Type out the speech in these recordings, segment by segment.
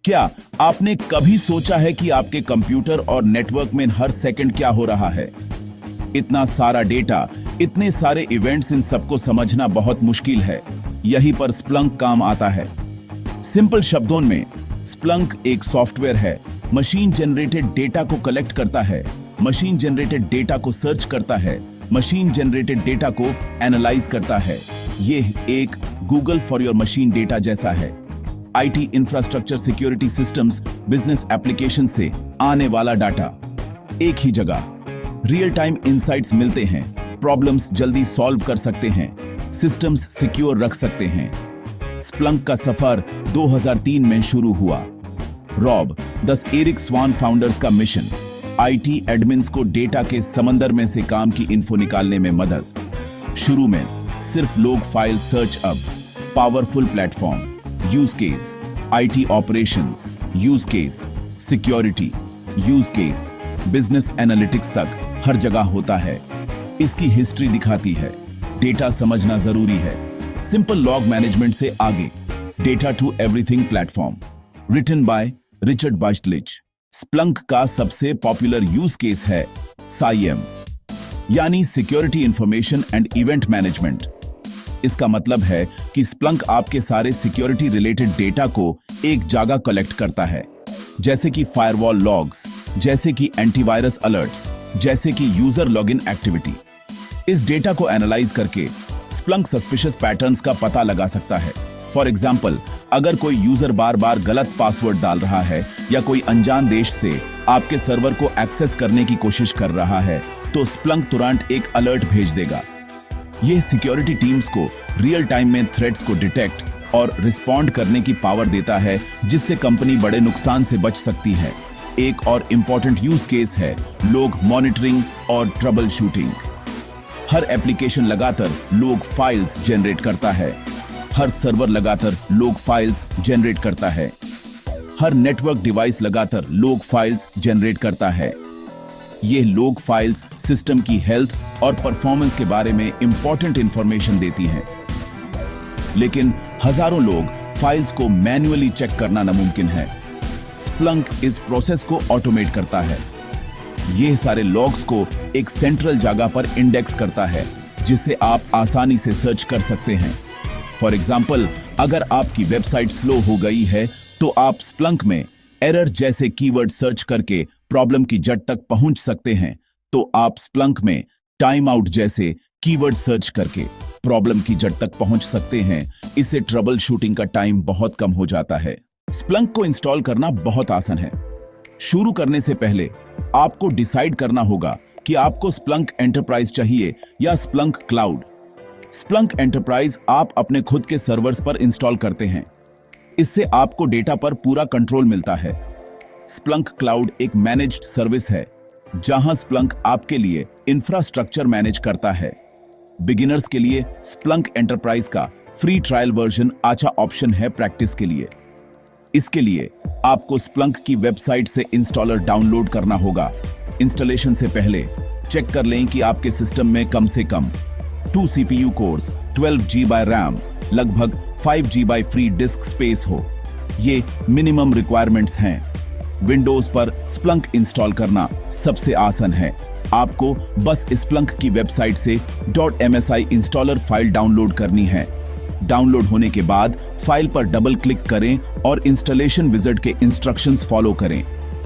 क्या आपने कभी सोचा है कि आपके कंप्यूटर और नेटवर्क में हर सेकंड क्या हो रहा है? इतना सारा डेटा, इतने इवेंट्स, इन सबको समझना बहुत मुश्किल है। यहीं पर स्प्लंक काम आता है। सिंपल शब्दों में, स्प्लंक एक सॉफ्टवेयर है, मशीन जनरेटेड डेटा को कलेक्ट करता है, मशीन जनरेटेड डेटा को सर्च करता है, मशीन जनरेटेड डेटा को एनालाइज करता है। यह एक Google for your machine data जैसा है। IT infrastructure, security systems, business application से आने वाला डाटा एक ही जगह, रियल टाइम इंसाइट्स मिलते हैं, प्रॉब्लम्स जल्दी सॉल्व कर सकते हैं, सिस्टम्स सिक्योर रख सकते हैं। स्प्लंक का सफर 2003 में शुरू हुआ। रॉब, 10 एरिक स्वान फाउंडर्स का मिशन, आईटी एडमिन्स को डेटा के समंदर में से काम की इन्फो निकालने में मदद। शुरू में सिर्फ लोग फाइल सर्च, अब powerful platform, use case, IT operations, use case, security, use case, business analytics तक हर जगह होता है। इसकी हिस्ट्री दिखाती है, डेटा समझना जरूरी है। सिंपल लॉग मैनेजमेंट से आगे, data to everything platform, written by Richard Bastlich. Splunk का सबसे पॉपुलर यूज केस है SIEM, यानी security information and event management. इसका मतलब है कि स्प्लंक आपके सारे सिक्योरिटी रिलेटेड डेटा को एक जगह कलेक्ट करता है, जैसे कि फायरवॉल लॉग्स, जैसे कि एंटीवायरस अलर्ट्स, जैसे कि यूजर लॉगिन एक्टिविटी। इस डेटा को एनालाइज करके स्प्लंक सस्पिशियस पैटर्न्स का पता लगा सकता है। फॉर एग्जाम्पल, अगर कोई यूजर बार बार गलत पासवर्ड डाल रहा है या कोई अनजान देश से आपके सर्वर को एक्सेस करने की कोशिश कर रहा है, तो स्प्लंक तुरंत एक अलर्ट भेज देगा। यह सिक्योरिटी टीम्स को रियल टाइम में थ्रेट्स को डिटेक्ट और रिस्पॉन्ड करने की पावर देता है, जिससे कंपनी बड़े नुकसान से बच सकती है। एक और इंपॉर्टेंट यूज केस है लोग मॉनिटरिंग और ट्रबल शूटिंग। हर एप्लीकेशन लगातार लोग फाइल्स जनरेट करता है, हर सर्वर लगातार लोग फाइल्स जनरेट करता है, हर नेटवर्क डिवाइस लगातार लोग फाइल्स जनरेट करता है। ये लोग फाइल्स सिस्टम की हेल्थ और परफॉर्मेंस के बारे में इंपॉर्टेंट इंफॉर्मेशन देती हैं। लेकिन हजारों लोग फाइल्स को मैन्युअली चेक करना नामुमकिन है। स्प्लंक इस प्रोसेस को ऑटोमेट करता है। ये सारे लॉग्स को एक सेंट्रल जगह पर इंडेक्स करता है, जिसे आप आसानी से सर्च कर सकते हैं। फॉर एग्जाम्पल, अगर आपकी वेबसाइट स्लो हो गई है, तो आप स्प्लंक में एरर जैसे कीवर्ड सर्च करके प्रॉब्लम की जड़ तक पहुंच सकते हैं। तो आप स्प्लंक में टाइम आउट जैसे कीवर्ड सर्च करके प्रॉब्लम की जड़ तक पहुंच सकते हैं। इससे ट्रबल शूटिंग का टाइम बहुत कम हो जाता है। स्प्लंक को इंस्टॉल करना बहुत आसान है। शुरू करने से पहले आपको डिसाइड करना होगा कि आपको स्प्लंक एंटरप्राइज चाहिए या स्प्लंक क्लाउड। स्प्लंक एंटरप्राइज आप अपने खुद के सर्वर्स पर इंस्टॉल करते हैं। इससे आपको डेटा पर पूरा कंट्रोल मिलता है। स्प्लंक क्लाउड एक मैनेज्ड सर्विस है, जहां स्प्लंक आपके लिए इंफ्रास्ट्रक्चर मैनेज करता है। बिगिनर्स के लिए स्प्लंक एंटरप्राइज का फ्री ट्रायल वर्जन अच्छा ऑप्शन है प्रैक्टिस के लिए। इसके लिए आपको स्प्लंक की वेबसाइट से इंस्टॉलर डाउनलोड करना होगा। इंस्टॉलेशन से पहले चेक कर लें कि आपके सिस्टम में कम से कम 2 CPU कोर्स, 12 GB रैम, लगभग 5 GB फ्री डिस्क स्पेस हो। ये मिनिमम रिक्वायरमेंट्स हैं। विंडोज पर स्प्लंक इंस्टॉल करना सबसे आसान है। आपको बस स्प्लंक की वेबसाइट से .msi इंस्टॉलर फाइल डाउनलोड करनी है। डाउनलोड होने के बाद फाइल पर डबल क्लिक करें और इंस्टॉलेशन विजार्ड के इंस्ट्रक्शंस फॉलो करें।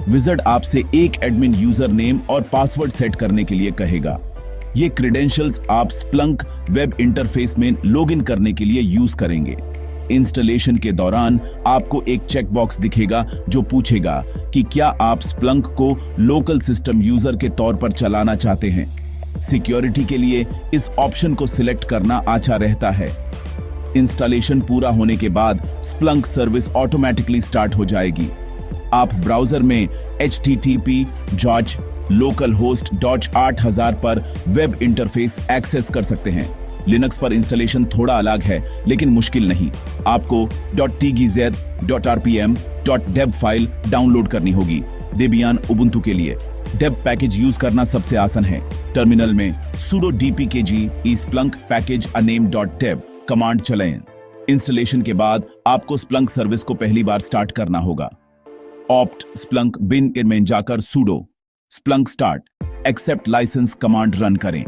विजार्ड आपसे एक एडमिन यूजर नेम और पासवर्ड सेट करने के लिए कहेगा। ये क्रेडेंशियल्स आप स्प्लंक वेब इंटरफेस में लॉगिन करने के लिए यूज करेंगे। इंस्टॉलेशन के दौरान आपको एक चेकबॉक्स दिखेगा जो पूछेगा कि क्या आप स्प्लंक को लोकल सिस्टम यूजर के तौर पर चलाना चाहते हैं। सिक्योरिटी के लिए इस ऑप्शन को सिलेक्ट करना अच्छा रहता है। इंस्टॉलेशन पूरा होने के बाद स्प्लंक सर्विस ऑटोमेटिकली स्टार्ट हो जाएगी। आप ब्राउजर में http://localhost.8000 पर वेब इंटरफेस एक्सेस कर सकते हैं। लिनक्स पर इंस्टॉलेशन थोड़ा अलग है, लेकिन मुश्किल नहीं। आपको .tgz.rpm.deb फाइल डाउनलोड करनी होगी। डेबियन उबुंटू के लिए डेब पैकेज यूज करना सबसे आसान है। टर्मिनल में sudo dpkg splunk package a name.deb command चलाएं। इंस्टॉलेशन के बाद आपको स्प्लंक सर्विस को पहली बार स्टार्ट करना होगा। ऑप्ट स्प्लंक बिन में जाकर sudo Splunk start accept license command run करें।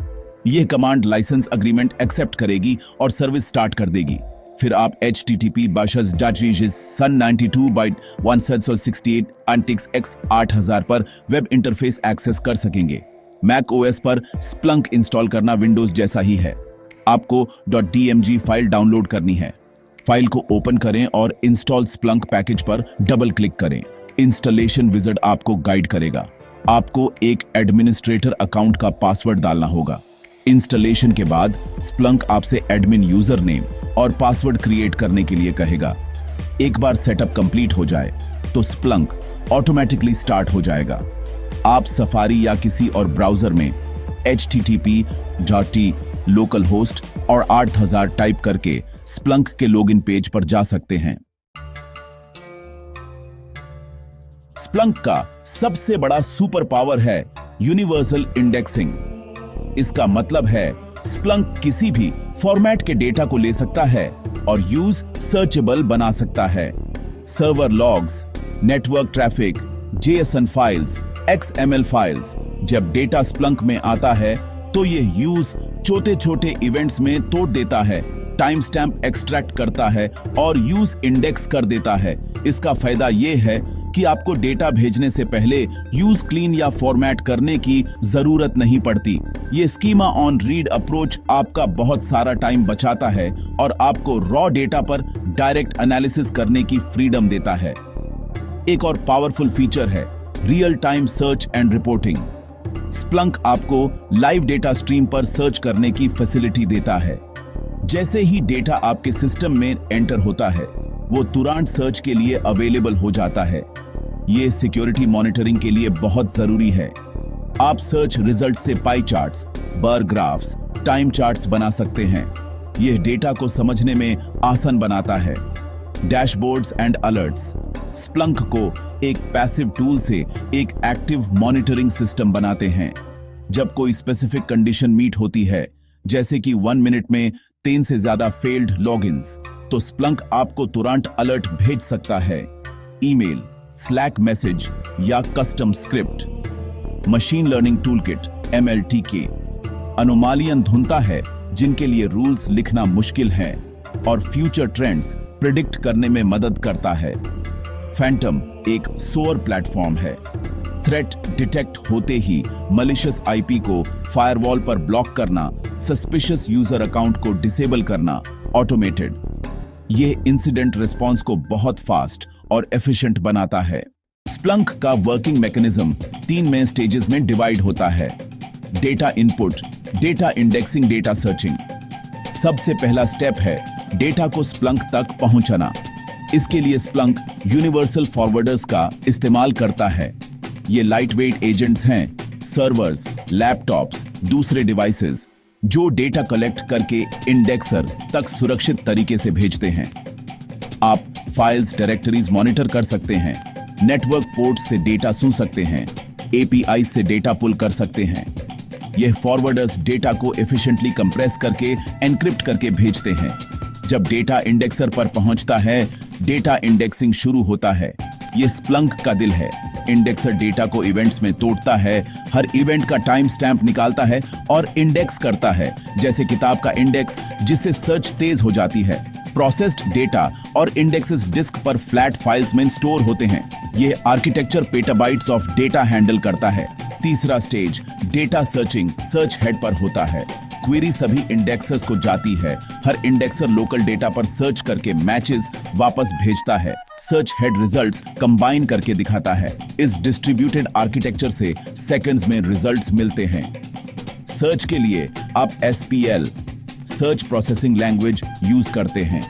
यह कमांड लाइसेंस अग्रीमेंट एक्सेप्ट करेगी और सर्विस स्टार्ट कर देगी। फिर आप http://sun92/168 antics x 8000 पर वेब इंटरफेस एक्सेस कर सकेंगे। मैक ओएस पर स्प्लंक इंस्टॉल करना विंडोज जैसा ही है। आपको .dmg फाइल डाउनलोड करनी है। फाइल को ओपन करें और इंस्टॉल स्प्लंक पैकेज पर डबल क्लिक करें। इंस्टॉलेशन विजार्ड आपको गाइड करेगा। आपको एक एडमिनिस्ट्रेटर अकाउंट का पासवर्ड डालना होगा। इंस्टॉलेशन के बाद स्प्लंक आपसे एडमिन यूजर नेम और पासवर्ड क्रिएट करने के लिए कहेगा। एक बार सेटअप कंप्लीट हो जाए तो स्प्लंक ऑटोमेटिकली स्टार्ट हो जाएगा। आप सफारी या किसी और ब्राउजर में http:// लोकलहोस्ट और 8000 टाइप करके स्प्लंक के लॉगिन पेज पर जा सकते हैं। स्प्लंक का सबसे बड़ा सुपर पावर है यूनिवर्सल इंडेक्सिंग। इसका मतलब है स्प्लंक किसी भी फॉर्मेट के डेटा को ले सकता है और यूज सर्चेबल बना सकता है। Server logs, network traffic, JSON files, XML files, जब डेटा स्प्लंक में आता है तो यह यूज छोटे छोटे इवेंट्स में तोड़ देता है, टाइम स्टैम्प एक्सट्रैक्ट करता है और यूज इंडेक्स कर देता है। इसका फायदा यह है कि आपको डेटा भेजने से पहले यूज क्लीन या फॉर्मेट करने की जरूरत नहीं पड़ती। ये स्कीमा ऑन रीड अप्रोच आपका बहुत सारा टाइम बचाता है और आपको रॉ डेटा पर डायरेक्ट एनालिसिस करने की फ्रीडम देता है। एक और पावरफुल फीचर है real time search and reporting. Splunk आपको लाइव डेटा स्ट्रीम पर सर्च करने की फैसिलिटी देता है। जैसे ही डेटा आपके सिस्टम में एंटर होता है वो तुरंत सर्च के लिए अवेलेबल हो जाता है। ये सिक्योरिटी मॉनिटरिंग के लिए बहुत जरूरी है। आप सर्च रिजल्ट से पाई चार्ट्स, बार ग्राफ्स, टाइम चार्ट्स बना सकते हैं। यह डेटा को समझने में आसान बनाता है। डैशबोर्ड्स एंड अलर्ट्स स्प्लंक को एक पैसिव टूल से एक एक्टिव मॉनिटरिंग सिस्टम बनाते हैं। जब कोई स्पेसिफिक कंडीशन मीट होती है, जैसे कि 1 मिनट में 3 से ज्यादा फेल्ड लॉगिन्स, तो स्प्लंक आपको तुरंत अलर्ट भेज सकता है। ईमेल, स्लैक मैसेज या custom script. Machine learning toolkit MLTK अनुमानियां ढूंढता है जिनके लिए रूल्स लिखना मुश्किल है और फ्यूचर ट्रेंड्स प्रिडिक्ट करने में मदद करता है। फैंटम एक सोअर प्लेटफॉर्म है। थ्रेट डिटेक्ट होते ही मलिशियस IP को फायरवॉल पर ब्लॉक करना, सस्पिशियस यूजर अकाउंट को डिसेबल करना ऑटोमेटेड। ये इंसिडेंट रिस्पांस को बहुत फास्ट और एफिशिएंट बनाता है। स्प्लंक का वर्किंग मैकेनिज्म 3 मेन स्टेजेस में डिवाइड होता है। Data input, data indexing, data searching. सबसे पहला स्टेप है डेटा को स्प्लंक तक पहुंचाना। इसके लिए स्प्लंक यूनिवर्सल फॉरवर्डर्स का इस्तेमाल करता है। ये लाइट वेट एजेंट्स हैं, सर्वर्स, लैपटॉप्स, दूसरे डिवाइसेस जो डेटा कलेक्ट करके इंडेक्सर तक सुरक्षित तरीके से भेजते हैं। आप फाइल्स, डायरेक्टरीज मॉनिटर कर सकते हैं, नेटवर्क पोर्ट से डेटा सुन सकते हैं, API से डेटा पुल कर सकते हैं। यह फॉरवर्डर्स डेटा को एफिशिएंटली कंप्रेस करके एनक्रिप्ट करके भेजते हैं। जब डेटा इंडेक्सर पर पहुंचता है, डेटा इंडेक्सिंग शुरू होता है। यह स्प्लंक का दिल है। इंडेक्सर डेटा को इवेंट्स में तोड़ता है, हर इवेंट का टाइम स्टैम्प निकालता है और इंडेक्स करता है, जैसे किताब का इंडेक्स, जिससे सर्च तेज हो जाती है। प्रोसेस्ड डेटा और इंडेक्सेस डिस्क पर फ्लैट फाइल्स में स्टोर होते हैं। यह architecture petabytes of data handle करता है। तीसरा stage data searching search head पर होता है। क्वेरी सभी इंडेक्सर्स को जाती है। हर इंडेक्सर लोकल डेटा पर सर्च करके मैचेस वापस भेजता है। सर्च हेड रिजल्ट्स कंबाइन करके दिखाता है। इस डिस्ट्रीब्यूटेड आर्किटेक्चर से सेकंड्स में रिजल्ट्स मिलते हैं। सर्च के लिए आप SPL search processing language use करते हैं।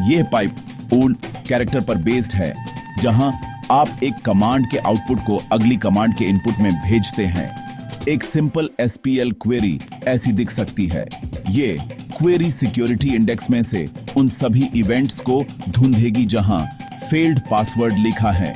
यह पाइप ओल्ड कैरेक्टर पर बेस्ड है, जहां आप एक कमांड के आउटपुट को अगली कमांड के इनपुट में भेजते हैं। एक सिंपल SPL क्वेरी ऐसी दिख सकती है। ये क्वेरी सिक्योरिटी इंडेक्स में से उन सभी इवेंट्स को ढूंढेगी जहां फेल्ड पासवर्ड लिखा है।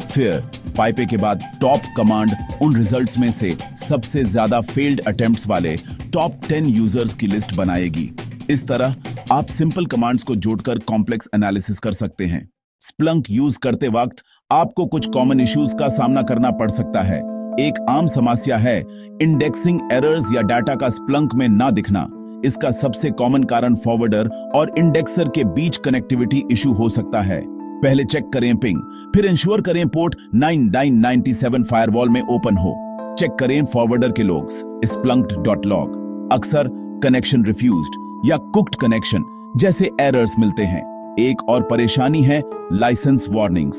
फिर पाइपे के बाद टॉप कमांड उन रिजल्ट्स में से सबसे ज्यादा फेल्ड अटेम्प्ट्स वाले टॉप 10 यूजर्स की लिस्ट बनाएगी। इस तरह आप सिंपल कमांड्स को जोड़कर कॉम्प्लेक्स एनालिसिस कर सकते हैं। स्प्लंक यूज करते वक्त आपको कुछ कॉमन इश्यूज का सामना करना पड़ सकता है। एक आम समस्या है इंडेक्सिंग एरर्स या डाटा का स्प्लंक में ना दिखना। इसका सबसे कॉमन कारण फॉरवर्डर और इंडेक्सर के बीच कनेक्टिविटी इशू हो सकता है। पहले चेक करें पिंग, फिर इंश्योर करें पोर्ट 9997 फायरवॉल में ओपन हो। चेक करें फॉरवर्डर के लॉग्स, splunked.log। अक्सर कनेक्शन रिफ्यूज्ड या कुक्ड कनेक्शन जैसे एरर्स मिलते हैं। एक और परेशानी है license warnings.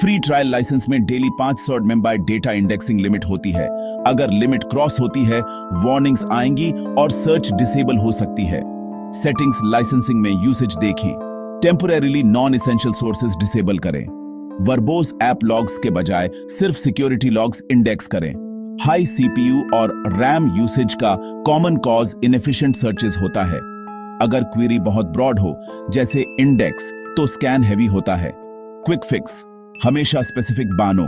Free trial license में daily 500 MB data indexing limit होती है। अगर लिमिट क्रॉस होती है वार्निंग्स आएंगी और सर्च डिसेबल हो सकती है। सेटिंग्स लाइसेंसिंग में यूसेज देखें। Temporarily non essential sources disable करें। वर्बोस ऐप लॉग्स के बजाय सिर्फ सिक्योरिटी लॉग्स इंडेक्स करें। हाई सीपीयू और रैम यूसेज का कॉमन कॉज इनएफिशिएंट सर्चेस होता है। अगर क्वेरी बहुत ब्रॉड हो जैसे इंडेक्स तो स्कैन हैवी होता है। क्विक फिक्स, हमेशा स्पेसिफिक बानो,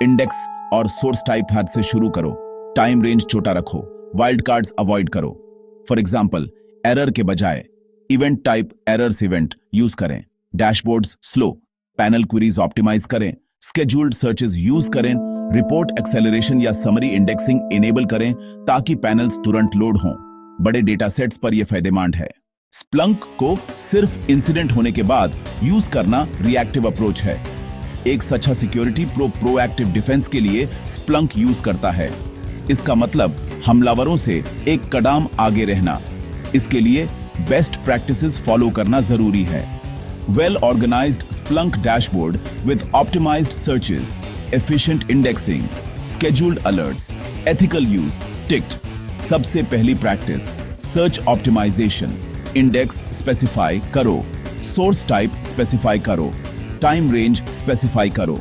इंडेक्स और सोर्स टाइप हद से शुरू करो। टाइम रेंज छोटा रखो। वाइल्ड कार्ड्स अवॉइड करो। फॉर एग्जांपल, एरर के बजाय event type errors event use करें। Dashboards slow, panel queries optimize करें। स्केड्यूल्ड सर्चेस यूज करें। रिपोर्ट एक्सेलरेशन या समरी इंडेक्सिंग इनेबल करें ताकि पैनल्स तुरंत लोड हों। बड़े डेटा सेट्स पर यह फायदेमंद है। स्प्लंक को सिर्फ इंसिडेंट होने के बाद यूज करना रिएक्टिव अप्रोच है। एक सच्चा सिक्योरिटी प्रोएक्टिव डिफेंस के लिए स्प्लंक यूज करता है। इसका मतलब हमलावरों से एक कदम आगे रहना। इसके लिए बेस्ट प्रैक्टिसेस फॉलो करना जरूरी है। Well organized Splunk dashboard with optimized searches, efficient indexing, scheduled alerts, ethical use ticked. सबसे पहली practice search optimization. Index specify करो, सोर्स टाइप स्पेसिफाई करो, टाइम रेंज स्पेसिफाई करो।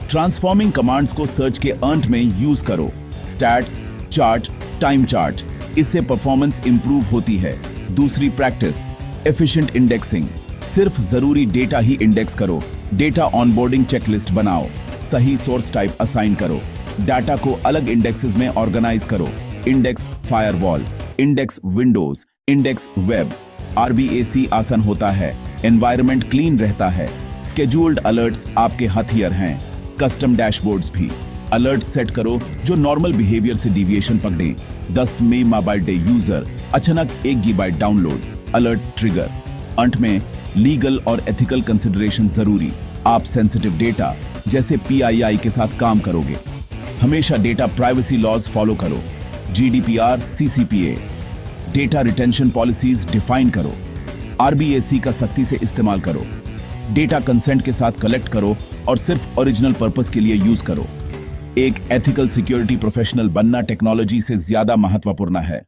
ट्रांसफॉर्मिंग कमांड्स को सर्च के अंत में यूज करो। स्टैट्स, चार्ट, टाइम चार्ट, इससे परफॉर्मेंस इंप्रूव होती है। दूसरी प्रैक्टिस एफिशिएंट इंडेक्सिंग। सिर्फ जरूरी डेटा ही इंडेक्स करो। डेटा ऑनबोर्डिंग चेकलिस्ट बनाओ। सही सोर्स टाइप असाइन करो। डाटा को अलग इंडेक्सेस में ऑर्गेनाइज करो। Index firewall, index Windows, index web. RBAC आसान होता है, एनवायरनमेंट क्लीन रहता है। स्केड्यूल्ड अलर्ट्स आपके हथियार हैं। कस्टम डैशबोर्ड्स भी। अलर्ट सेट करो जो नॉर्मल बिहेवियर से डिविएशन पकड़ें। 10 MB यूजर, अचानक 1 GB डाउनलोड, अलर्ट ट्रिगर। अंत में लीगल और एथिकल कंसिडरेशन जरूरी। आप सेंसिटिव डेटा जैसे PII के साथ काम करोगे। हमेशा डेटा प्राइवेसी लॉज फॉलो करो। GDPR, CCPA। Data retention policies define करो। RBAC का सख्ती से इस्तेमाल करो। डेटा कंसेंट के साथ कलेक्ट करो और सिर्फ ओरिजिनल पर्पस के लिए यूज करो। एक एथिकल सिक्योरिटी प्रोफेशनल बनना टेक्नोलॉजी से ज्यादा महत्वपूर्ण है।